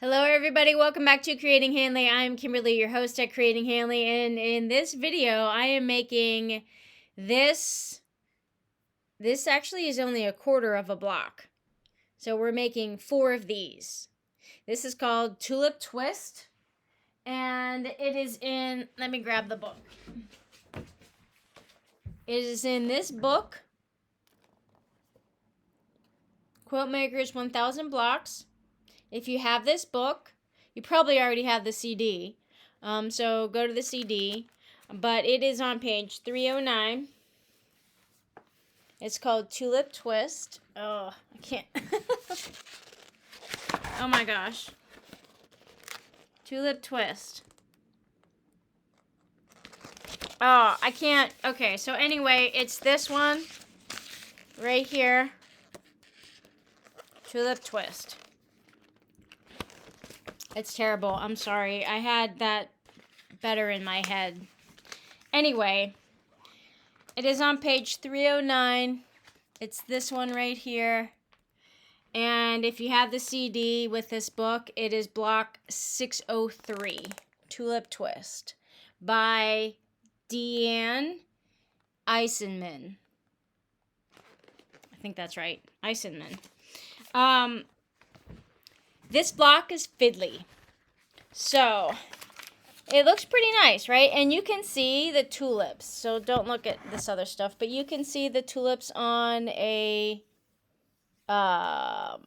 Hello everybody, welcome back to Creating Hanley. I'm Kimberly, your host at Creating Hanley, and in this video I am making this. This actually is only a quarter of a block. So we're making 4 of these. This is called Tulip Twist, and it is in, let me grab the book. It is in this book, Quiltmaker's 1000 Blocks. If you have this book, you probably already have the CD, so go to the CD, but it is on page 309. It's called Tulip Twist. Oh, I can't. Oh my gosh. Tulip Twist. Oh, I can't. Okay, so anyway, it's this one right here. Tulip Twist. It's terrible. I'm sorry. I had that better in my head. Anyway, it is on page 309. It's this one right here. And if you have the CD with this book, it is block 603, Tulip Twist, by Deanne Eisenman. I think that's right. Eisenman. This block is fiddly. So it looks pretty nice, right? And you can see the tulips. So don't look at this other stuff, but you can see the tulips on a, what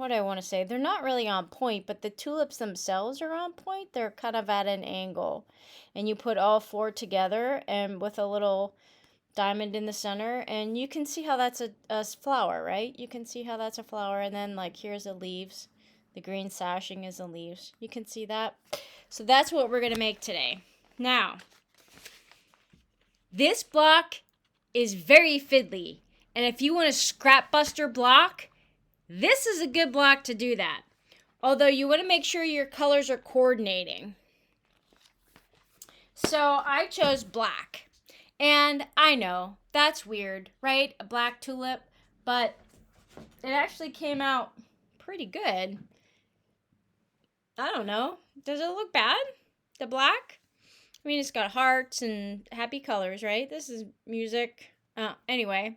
do I want to say? They're not really on point, but the tulips themselves are on point. They're kind of at an angle. And you put all 4 together and with a little diamond in the center, and you can see how that's a flower, right? You can see how that's a flower, and then like here's the leaves. The green sashing is the leaves. You can see that. So that's what we're going to make today. Now, this block is very fiddly, and if you want a scrap buster block, this is a good block to do that. Although you want to make sure your colors are coordinating. So I chose black. And I know, that's weird, right? A black tulip, but it actually came out pretty good. I don't know. Does it look bad? The black? I mean, it's got hearts and happy colors, right? This is music. Anyway.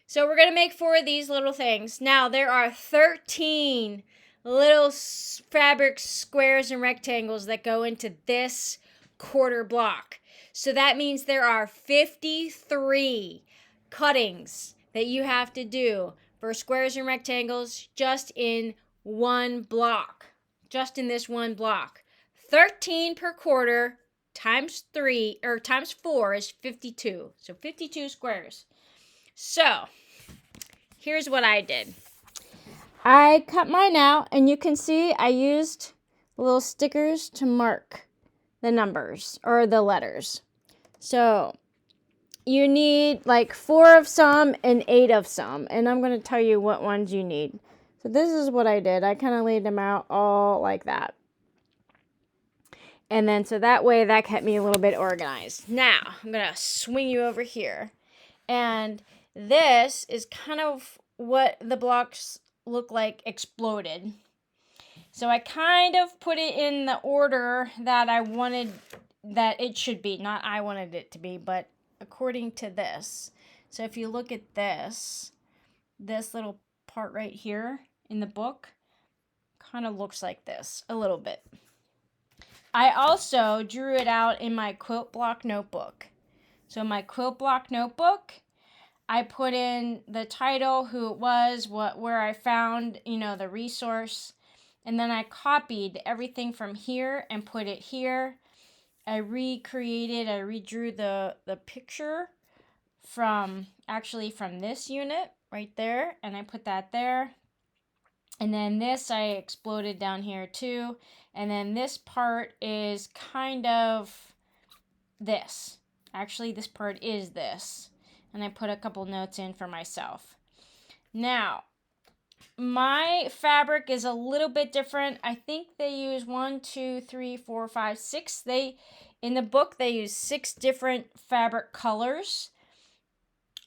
So we're going to make 4 of these little things. Now, there are 13 little fabric squares and rectangles that go into this quarter block. So that means there are 53 cuttings that you have to do for squares and rectangles just in one block. Just in this one block. 13 per quarter times 3 or times 4 is 52. So 52 squares. So here's what I did. I cut mine out, and you can see I used little stickers to mark the numbers or the letters. So you need like 4 of some and 8 of some, and I'm going to tell you what ones you need. So this is what I did. I kind of laid them out all like that. And then so that way that kept me a little bit organized. Now I'm going to swing you over here. And this is kind of what the blocks look like exploded. So I kind of put it in the order that I wanted that it should be. Not I wanted it to be, but according to this. So if you look at this little part right here in the book kind of looks like this a little bit. I also drew it out in my quilt block notebook. So my quilt block notebook, I put in the title, who it was, where I found, the resource. And then I copied everything from here and put it here. I redrew the picture from this unit right there. And I put that there. And then this I exploded down here too. And then this part is kind of this. Actually, this part is this. And I put a couple notes in for myself. Now, my fabric is a little bit different. I think they use 1, 2, 3, 4, 5, 6. In the book, they use 6 different fabric colors.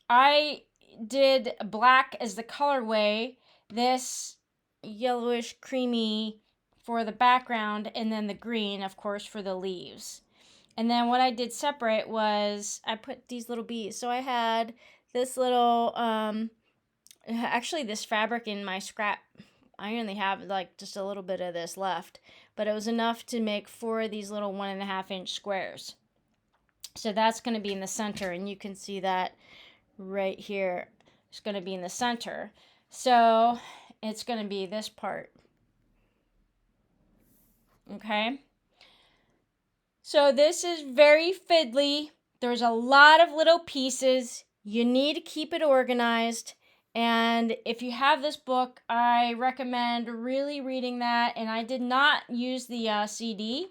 I did black as the colorway. This yellowish creamy for the background, and then the green, of course, for the leaves. And then what I did separate was I put these little bees. So I had this little, actually this fabric in my scrap. I only have like just a little bit of this left, but it was enough to make 4 of these little 1.5-inch squares. So that's going to be in the center, and you can see that right here. It's going to be in the center. So it's going to be this part. Okay. So this is very fiddly. There's a lot of little pieces. You need to keep it organized. And if you have this book, I recommend really reading that. And I did not use the CD.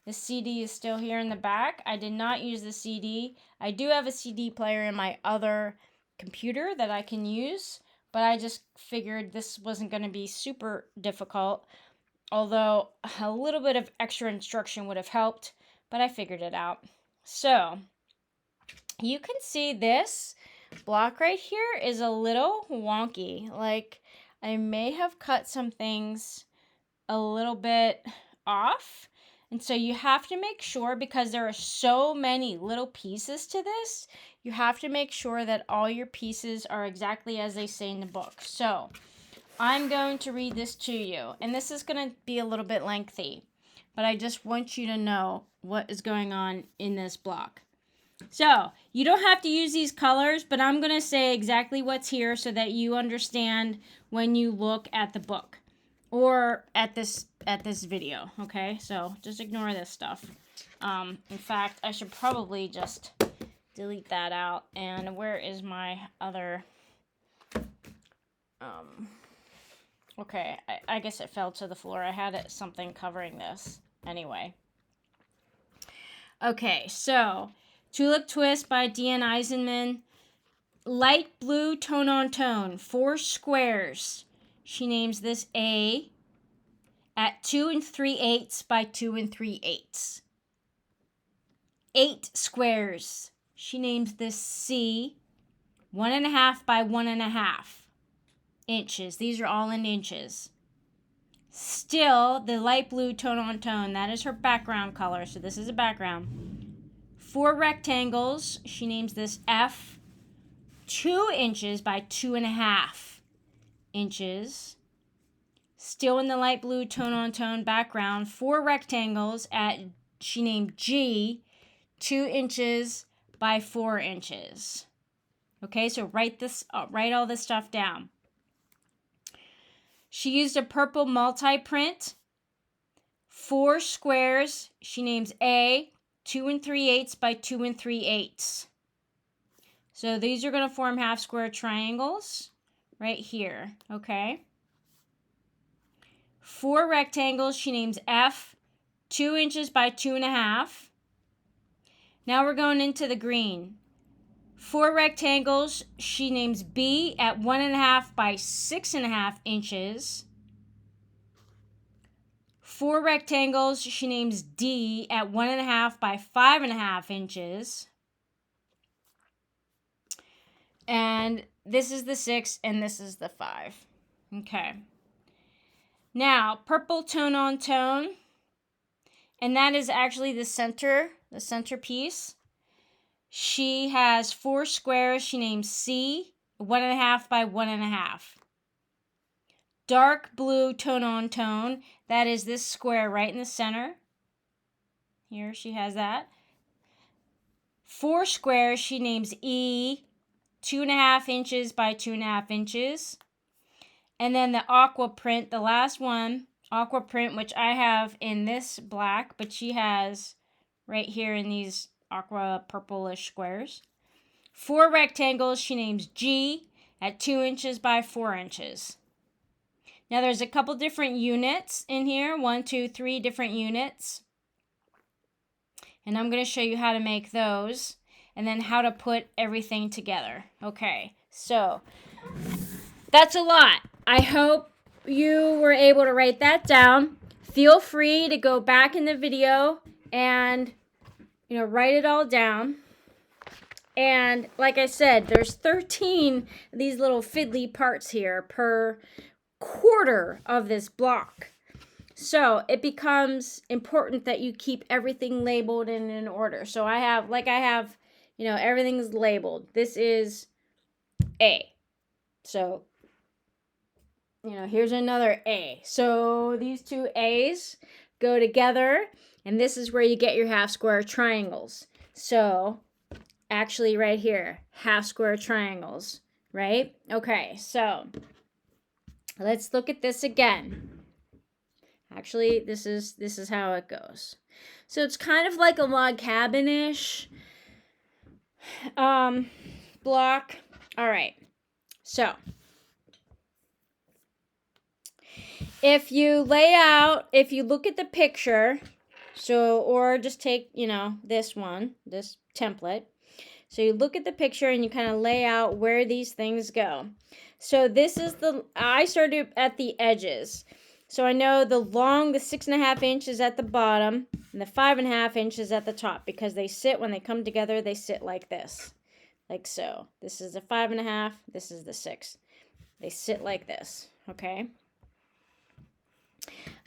The CD is still here in the back. I did not use the CD. I do have a CD player in my other computer that I can use, but I just figured this wasn't going to be super difficult, although a little bit of extra instruction would have helped, but I figured it out. So you can see this block right here is a little wonky. Like, I may have cut some things a little bit off. And so you have to make sure, because there are so many little pieces to this, you have to make sure that all your pieces are exactly as they say in the book. So I'm going to read this to you, and this is going to be a little bit lengthy, but I just want you to know what is going on in this block. So you don't have to use these colors, but I'm going to say exactly what's here so that you understand when you look at the book or at this video. Okay, so just ignore this stuff. In fact, I should probably just delete that out. And where is my other okay, I guess it fell to the floor. I had something covering this anyway. Okay, so Tulip Twist by Deanne Eisenman. Light blue tone on tone, 4 squares. She names this A at 2 3/8 by 2 3/8. 8 squares. She names this C, 1.5 by 1.5 inches. These are all in inches. Still, the light blue tone on tone, that is her background color. So this is a background. 4 rectangles. She names this F, 2 inches by 2.5 inches. Still in the light blue tone on tone background. 4 rectangles at, she named G, 2 inches by 4 inches. Okay, so write all this stuff down. She used a purple multi-print, 4 squares. She names A, 2 3/8 by 2 3/8. So these are going to form half square triangles right here, okay? 4 rectangles. She names F, 2 inches by 2.5. Now we're going into the green. 4 rectangles. She names B at 1.5 by 6.5 inches. 4 rectangles. She names D at 1.5 by 5.5 inches. And this is the 6 and this is the 5. Okay. Now, purple tone on tone. And that is actually the centerpiece. She has 4 squares. She names C, 1.5 by 1.5. Dark blue tone on tone. That is this square right in the center. Here she has that. 4 squares. She names E, 2.5 inches by 2.5 inches. And then the aqua print, the last one, aqua print, which I have in this black, but she has right here in these aqua purplish squares. 4 rectangles. She names G at 2 inches by 4 inches. Now there's a couple different units in here. 1, 2, 3 different units. And I'm going to show you how to make those and then how to put everything together. Okay, so that's a lot. I hope you were able to write that down. Feel free to go back in the video and, write it all down. And like I said, there's 13 of these little fiddly parts here per quarter of this block. So it becomes important that you keep everything labeled and in order. So I have, you know, everything's labeled. This is A. So, you know, here's another A. So these two A's go together, and this is where you get your half square triangles. So actually right here, half square triangles, right? Okay, so let's look at this again. Actually, this is how it goes. So it's kind of like a log cabin-ish block. All right. So if you look at the picture, or just take, you know, this template. So you look at the picture and you kind of lay out where these things go. So this is I started at the edges. So I know the 6.5 inches at the bottom and the 5.5 inches at the top, because when they come together, they sit like this, like so. This is the 5.5, this is the 6. They sit like this, okay?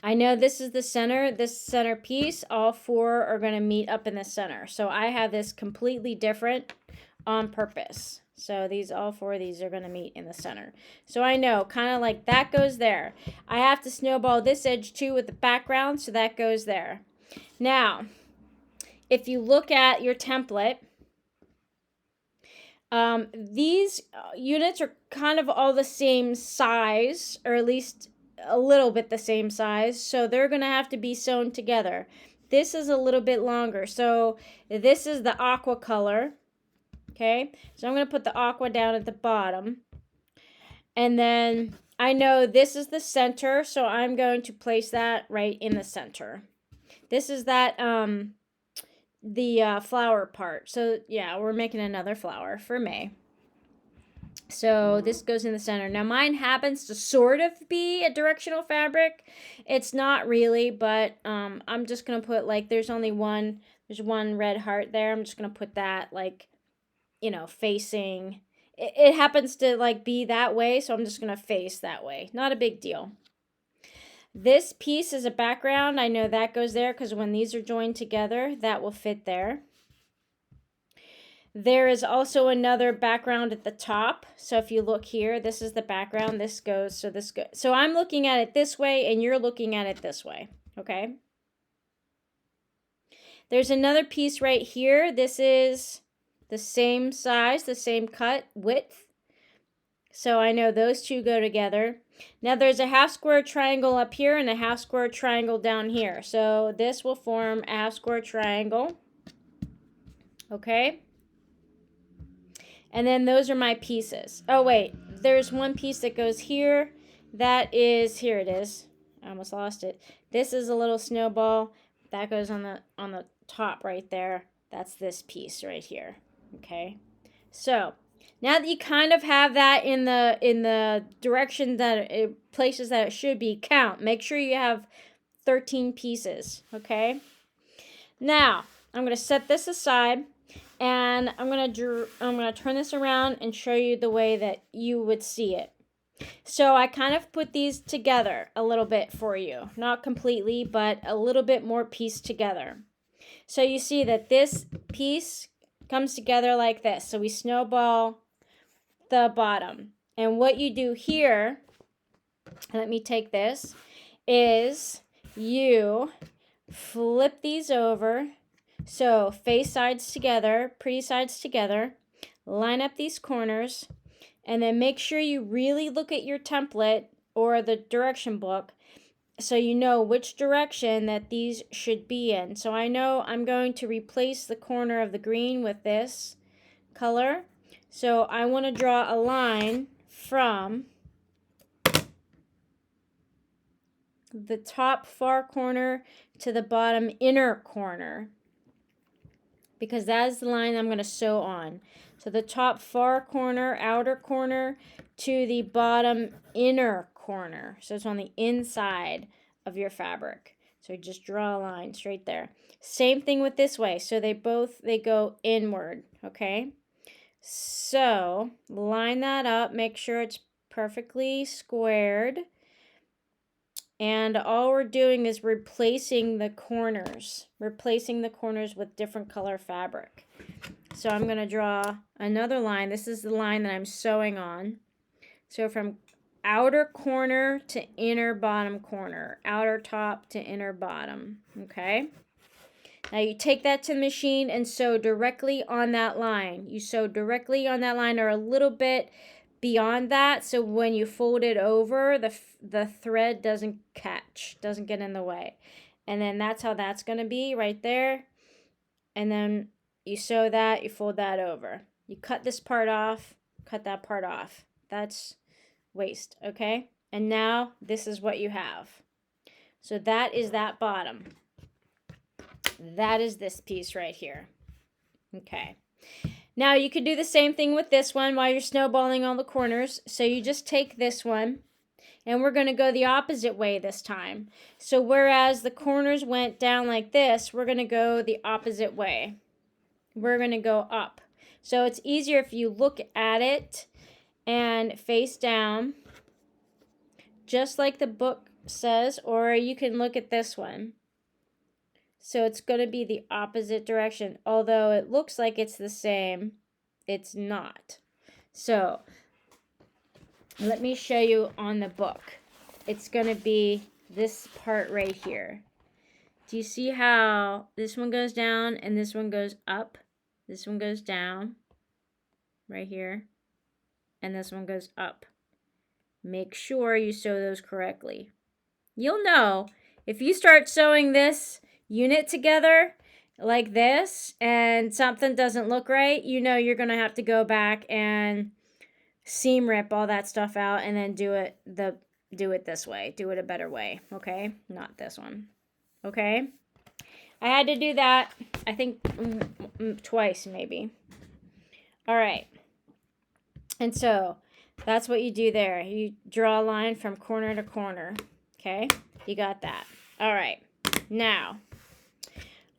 I know this is the center, this center piece. All four are going to meet up in the center. So I have this completely different on purpose. So all four of these are going to meet in the center. So I know, kind of like that goes there. I have to snowball this edge too with the background, so that goes there. Now, if you look at your template, these units are kind of all the same size, or at least a little bit the same size, so they're going to have to be sewn together. This is a little bit longer, so this is the aqua color. Okay, so I'm going to put the aqua down at the bottom. And then I know this is the center, so I'm going to place that right in the center. This is that, the flower part. So yeah, we're making another flower for May. So this goes in the center. Now mine happens to sort of be a directional fabric. It's not really, but I'm just going to put, like, there's one red heart there. I'm just going to put that, like, you know, facing. It happens to, like, be that way, so I'm just going to face that way. Not a big deal. This piece is a background. I know that goes there because when these are joined together, that will fit there. There is also another background at the top. So if you look here, this is the background. This goes, so this goes. So I'm looking at it this way, and you're looking at it this way, okay? There's another piece right here. This is the same size, the same cut, width. So I know those two go together. Now there's a half square triangle up here and a half square triangle down here. So this will form a half square triangle. Okay? And then those are my pieces. Oh wait, there's one piece that goes here. Here it is. I almost lost it. This is a little snowball. That goes on the top right there. That's this piece right here. Okay? So now that you kind of have that in the direction that places that it should be, count. Make sure you have 13 pieces, okay? Now, I'm going to set this aside, and I'm going to turn this around and show you the way that you would see it. So I kind of put these together a little bit for you. Not completely, but a little bit more pieced together. So you see that this piece comes together like this. So we snowball the bottom. And what you do here, let me take this, is you flip these over. So face sides together, pretty sides together, line up these corners, and then make sure you really look at your template or the direction book so you know which direction that these should be in. So I know I'm going to replace the corner of the green with this color. So I want to draw a line from the top far corner to the bottom inner corner, because that is the line I'm going to sew on. So the top far corner, outer corner, to the bottom inner corner. So it's on the inside of your fabric. So just draw a line straight there. Same thing with this way. So they go inward, okay? So line that up, make sure it's perfectly squared. And all we're doing is replacing the corners with different color fabric. So I'm going to draw another line. This is the line that I'm sewing on. So from outer corner to inner bottom corner, outer top to inner bottom, okay? Now you take that to the machine and sew directly on that line. You sew directly on that line or a little bit beyond that, so when you fold it over, the thread doesn't get in the way. And then that's how that's going to be right there. And then you sew that, you fold that over. You cut this part off, cut that part off. That's waste, okay? And now this is what you have. So that is that bottom. That is this piece right here. Okay. Now you could do the same thing with this one while you're snowballing all the corners. So you just take this one, and we're going to go the opposite way this time. So whereas the corners went down like this, we're going to go the opposite way. We're going to go up. So it's easier if you look at it and face down, just like the book says, or you can look at this one. So it's going to be the opposite direction. Although it looks like it's the same, it's not. So let me show you on the book. It's going to be this part right here. Do you see how this one goes down and this one goes up? This one goes down right here. And this one goes up. Make sure you sew those correctly. You'll know if you start sewing this unit together like this and something doesn't look right, you know you're going to have to go back and seam rip all that stuff out and then do it this way. Do it a better way, okay? Not this one. Okay? I had to do that, I think, twice maybe. All right. And so that's what you do there. You draw a line from corner to corner. Okay? You got that. All right. Now,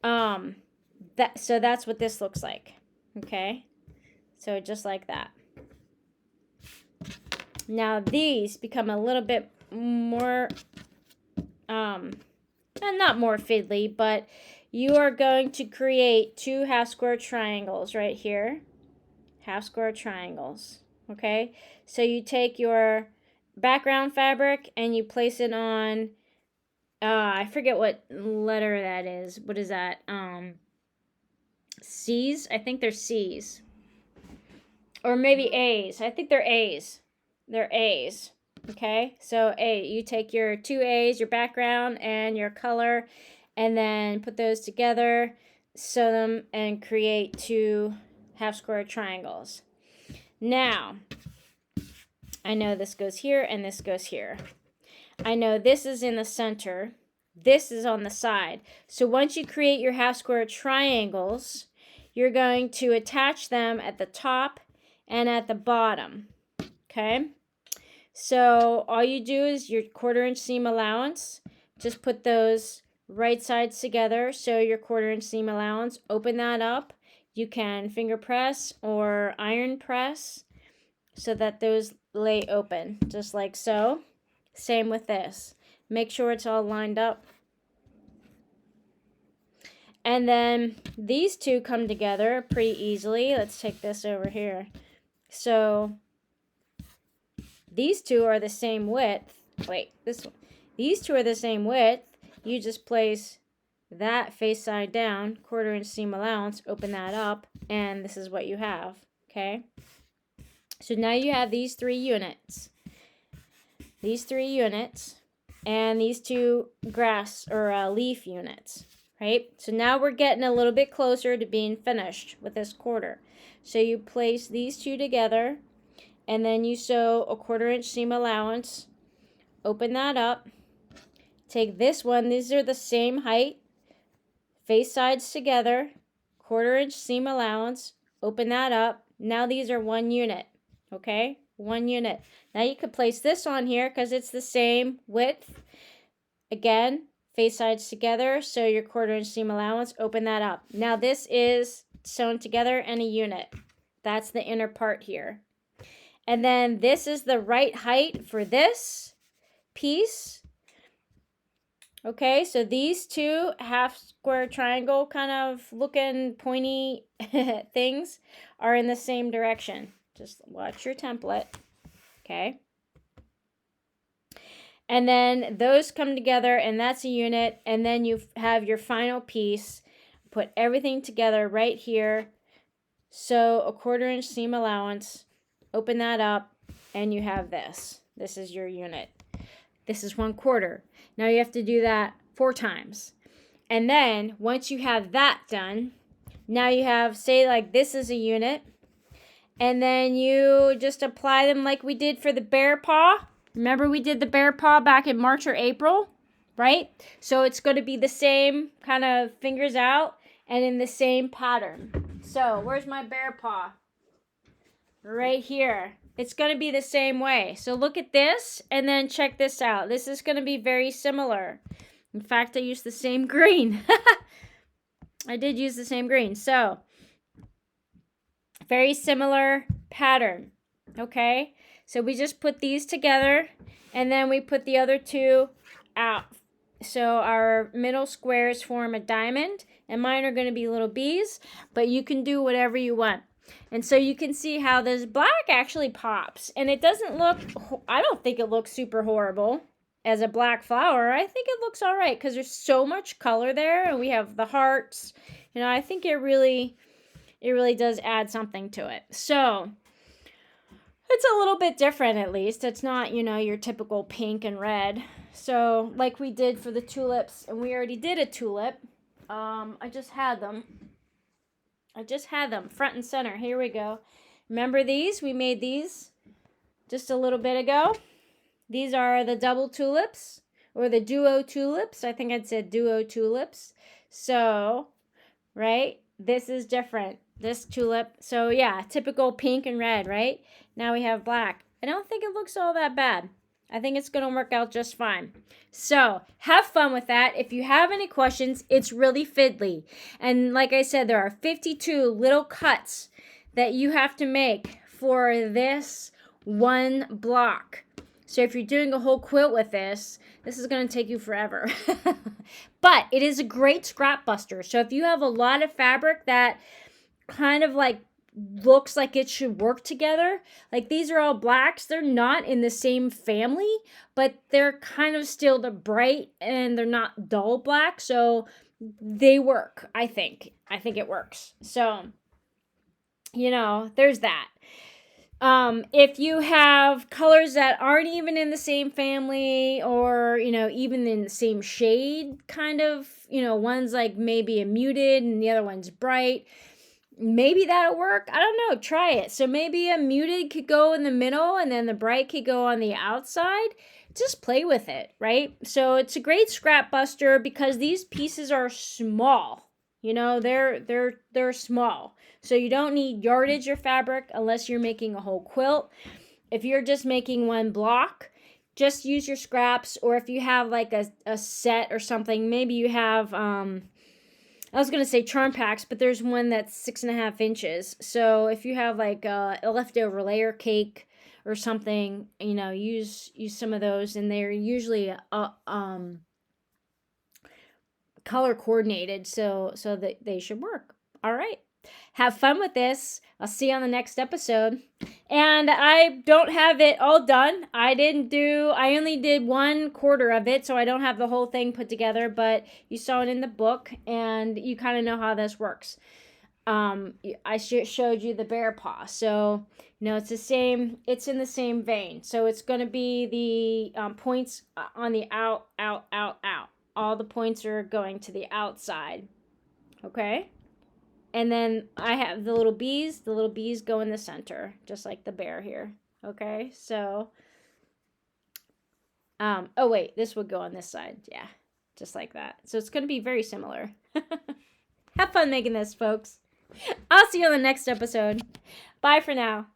so that's what this looks like. Okay? So just like that. Now these become a little bit more, not more fiddly, but you are going to create 2 half square triangles right here. Half square triangles. Okay? So you take your background fabric and you place it on, I forget what letter that is. What is that? C's? I think they're C's. Or maybe A's. I think they're A's. They're A's. Okay? So A, you take your 2 A's, your background and your color, and then put those together, sew them, and create 2 half square triangles. Now, I know this goes here and this goes here. I know this is in the center. This is on the side. So once you create your half square triangles, you're going to attach them at the top and at the bottom. Okay? So all you do is your 1/4 inch seam allowance. Just put those right sides together. So your 1/4 inch seam allowance, open that up. You can finger press or iron press so that those lay open, just like so. Same with this. Make sure it's all lined up. And then these 2 come together pretty easily. Let's take this over here. So these 2 are the same width. Wait, this one. These 2 are the same width. You just place that face side down, 1/4 inch seam allowance, open that up, and this is what you have. Okay? So now you have these 3 units. These 3 units and these 2 grass or leaf units, right? So now we're getting a little bit closer to being finished with this 1/4. So you place these 2 together and then you sew a 1/4 inch seam allowance, open that up, take this one, these are the same height, face sides together, 1/4 inch seam allowance, open that up. Now these are 1 unit, okay? 1 unit. Now you could place this on here because it's the same width. Again, face sides together, so your 1/4 inch seam allowance, open that up. Now this is sewn together in a unit. That's the inner part here. And then this is the right height for this piece. Okay, so these two half square triangle kind of looking pointy things are in the same direction. Just watch your template, okay? And then those come together, and that's a unit, and then you have your final piece. Put everything together right here. Sew a 1/4 inch seam allowance, open that up, and you have this. This is your unit. This is 1/4. Now you have to do that 4 times. And then once you have that done, now you have, say like this is a unit, and then you just apply them like we did for the bear paw. Remember we did the bear paw back in March or April, right? So it's going to be the same kind of fingers out and in the same pattern. So where's my bear paw? Right here. It's going to be the same way. So look at this and then check this out. This is going to be very similar. In fact, I used the same green. I did use the same green. So very similar pattern. Okay. So we just put these together and then we put the other two out. So our middle squares form a diamond, and mine are going to be little bees, but you can do whatever you want. And so you can see how this black actually pops, and it doesn't look, I don't think it looks super horrible as a black flower. I think it looks all right because there's so much color there, and we have the hearts. You know, I think it really does add something to it. So it's a little bit different, at least. It's not, you know, your typical pink and red. So like we did for the tulips, and we already did a tulip. I just had them front and center. Here we go. Remember these? We made these just a little bit ago. These are the double tulips or the duo tulips. I think I'd said duo tulips. So, right? This is different. This tulip. So yeah, typical pink and red, right? Now we have black. I don't think it looks all that bad. I think it's going to work out just fine. So have fun with that. If you have any questions, it's really fiddly. And like I said, there are 52 little cuts that you have to make for this one block. So if you're doing a whole quilt with this, this is going to take you forever. But it is a great scrap buster. So if you have a lot of fabric that kind of like looks like it should work together, like these are all blacks, they're not in the same family, but they're kind of still the bright and they're not dull black, so they work. I think it works. So you know, there's that. If you have colors that aren't even in the same family, or you know, even in the same shade, kind of, you know, one's like maybe a muted and the other one's bright, maybe that'll work. I don't know. Try it. So maybe a muted could go in the middle and then the bright could go on the outside. Just play with it, right? So it's a great scrap buster because these pieces are small. You know, they're small. So you don't need yardage or fabric unless you're making a whole quilt. If you're just making one block, just use your scraps. Or if you have like a set or something, maybe you have I was going to say charm packs, but there's one that's 6.5 inches. So if you have like a leftover layer cake or something, you know, use some of those, and they're usually color coordinated, so that they should work. All right. Have fun with this. I'll see you on the next episode. And I don't have it all done. I only did 1/4 of it, so I don't have the whole thing put together, but you saw it in the book, and you kind of know how this works. I showed you the bear paw. So, you know, it's in the same vein. So it's going to be the points on the out. All the points are going to the outside. Okay? And then I have the little bees. The little bees go in the center, just like the bear here. Okay, so, oh wait, this would go on this side. Yeah, just like that. So it's going to be very similar. Have fun making this, folks. I'll see you on the next episode. Bye for now.